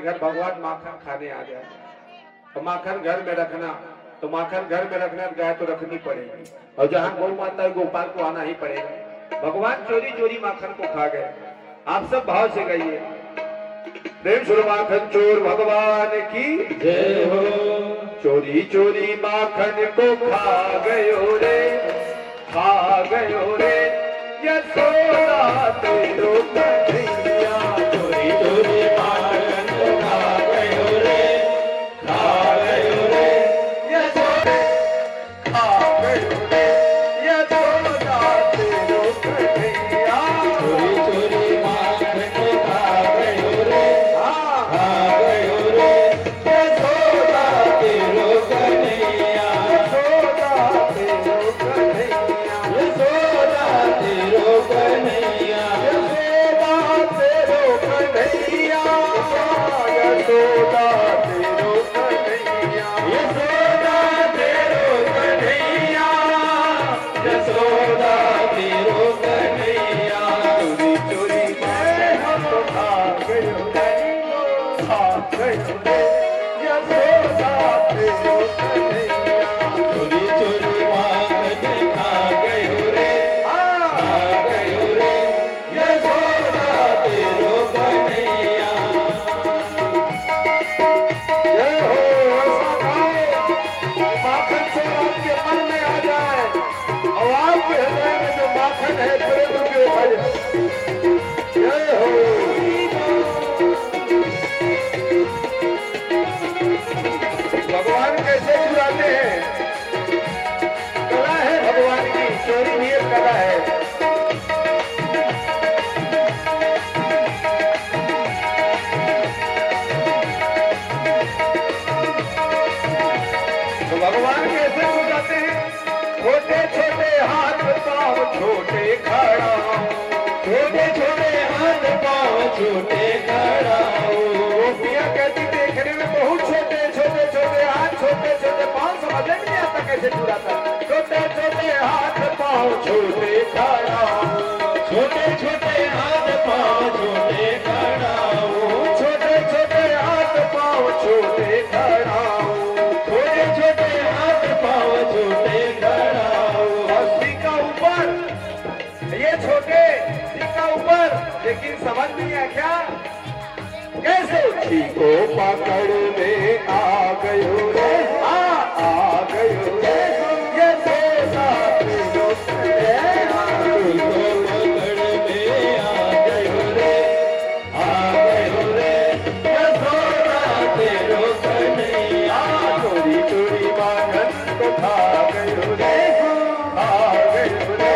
के घर भगवान माखन खाने आ जाए तो माखन घर में रखना, तो माखन घर में रखना गाय तो रखनी पड़ेगी, और जहाँ गौ माता है गोपाल को आना ही पड़ेगा। भगवान चोरी चोरी माखन को खा गए। आप सब भाव से गाइए, प्रेम सुर माखन चोर भगवान की जय हो। चोरी चोरी माखन को खा गयो रे, खा गयो रे यशोदा तेरो कन्हैया। चोरी चोरी माखन को खा गयो रे, खा गयो रे यशोदा, खा गयो रे यशोदा तेरो कन्हैया। चोरी चोरी माखन को खा गयो रे, खा गयो रे यशोदा तेरो कन्हैया। यशोदा तेरो कन्हैया, यशोदा तेरो कन्हैया, यशोदा तेरो कन्हैया, यशोदा तेरो कन्हैया, यशोदा तेरो कन्हैया, यशोदा तेरो कन्हैया। चोरी चोरी माखन को खा गयो रे, खा गयो रे यशोदा तेरो कन्हैया। चोरी चोरी माखन खा गयो रे, खा गयो रे यशोदा तेरो कन्हैया। जय हो, ऐसा गाओ माखन से आपके मन में आ जाए और आपके हृदय में जो माखन है तुरंत उगे भर। जय हो। भगवान कैसे चुराते हैं, कला है भगवान की, चोरी भी एक कला है। तो भगवान कैसे चुराते हैं, छोटे छोटे हाथ पाँव छोटे खड़ा, छोटे छोटे हाथ पाँव छोटे खड़ा। गोपियाँ कहती देखने में बहुत छोटे छोटे छोटे हाथ, छोटे छोटे पाँव, समझ में नहीं आता कैसे चुराता। छोटे छोटे हाथ पाँव छोटे खड़ा, छोटे छोटे हाथ पाँव छोटे खड़ा, छोटे छोटे हाथ पाँव छोटे खड़ा, छोटे छोटे हाथ पाँव छोटे खड़ा। और सीका ऊपर, ये छोटे सीका ऊपर, लेकिन समझ नहीं है क्या कैसे। को पकड़ में आ गयो रे, आ गयो रे यशोदा तेरो कन्हैया। को पकड़ में आ गयो रे, आ गयो रे यशोदा तेरो कन्हैया। चोरी चोरी माखन को खा गयो रे, खा गयो रे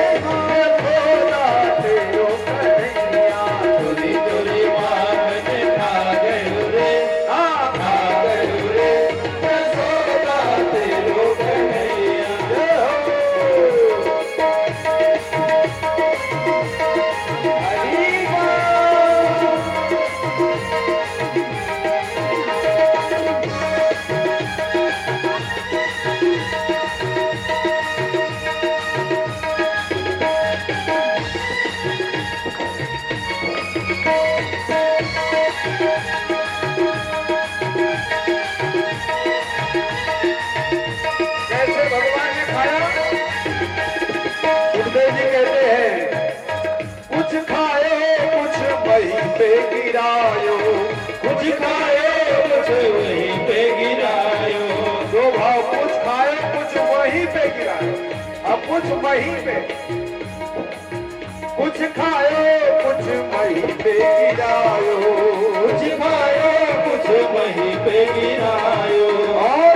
यशोदा तेरो कन्हैया। चोरी चोरी माखन खा गयो रे, खा गयो रे यशोदा तेरो कन्हैया। जय हो। हरि कैसे भगवान ने खाया, सुखदेव जी कहते हैं, कुछ खाए कुछ वहीं पे गिरायो, कुछ खाए कुछ वहीं पे गिरायो। दो भाव, कुछ खाए कुछ वहीं पे गिरायो। अब कुछ वहीं पे, कुछ खाए कुछ वहीं पे गिरायो, कुछ खाए कुछ वहीं पे गिरायो। और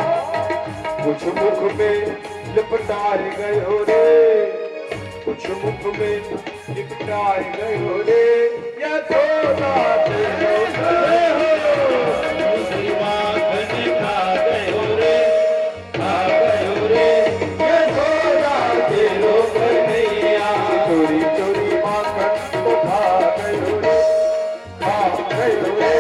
कुछ मुख में लिपटार गयो रे, कुछ मुख में लिपटार गयो रे यशोदा तेरो माखन खा गयो रे, खा गयो रे यशोदा तेरो कन्हैया। चोरी चोरी माखन को खा गयो रे, खा गयो रे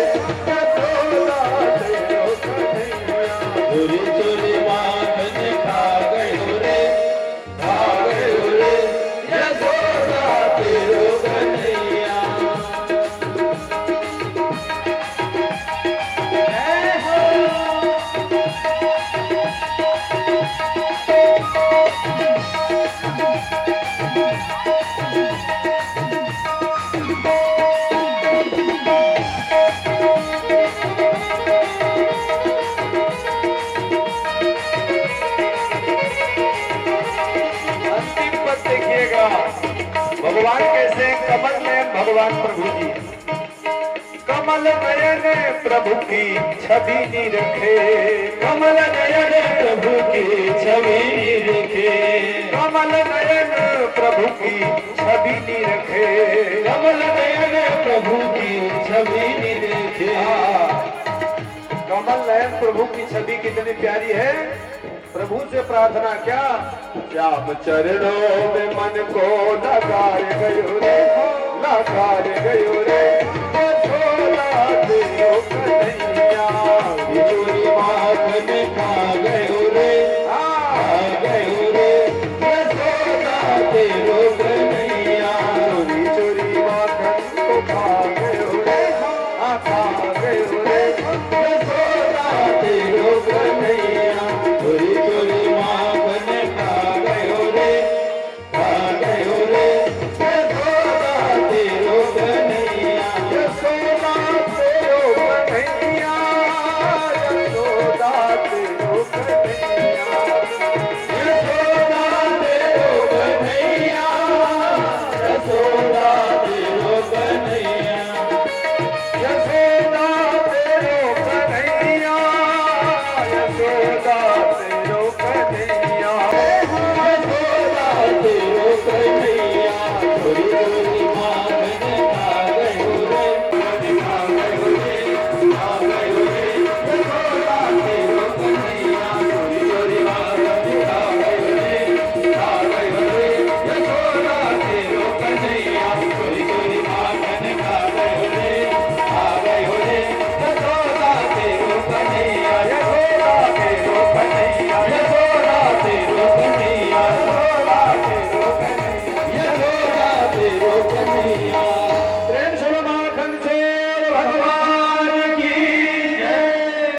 यशोदा तेरो कन्हैया। चोरी चोरी माखन खा गयो रे, खा गयो रे यशोदा तेरो कन्हैया। भगवान कैसे कमल नयन भगवान प्रभु जी कमल नयन प्रभु की छवि निरखे कमल नयन प्रभु की छवि निरखे कमल नयन प्रभु की छवि निरखे कमल नयन प्रभु की छवि निरखे कमल नयन प्रभु की छवि कितनी प्यारी है। प्रभु से प्रार्थना क्या, श्याम चरणों में मन को लगाए गयो रे, लगाए गयो रे।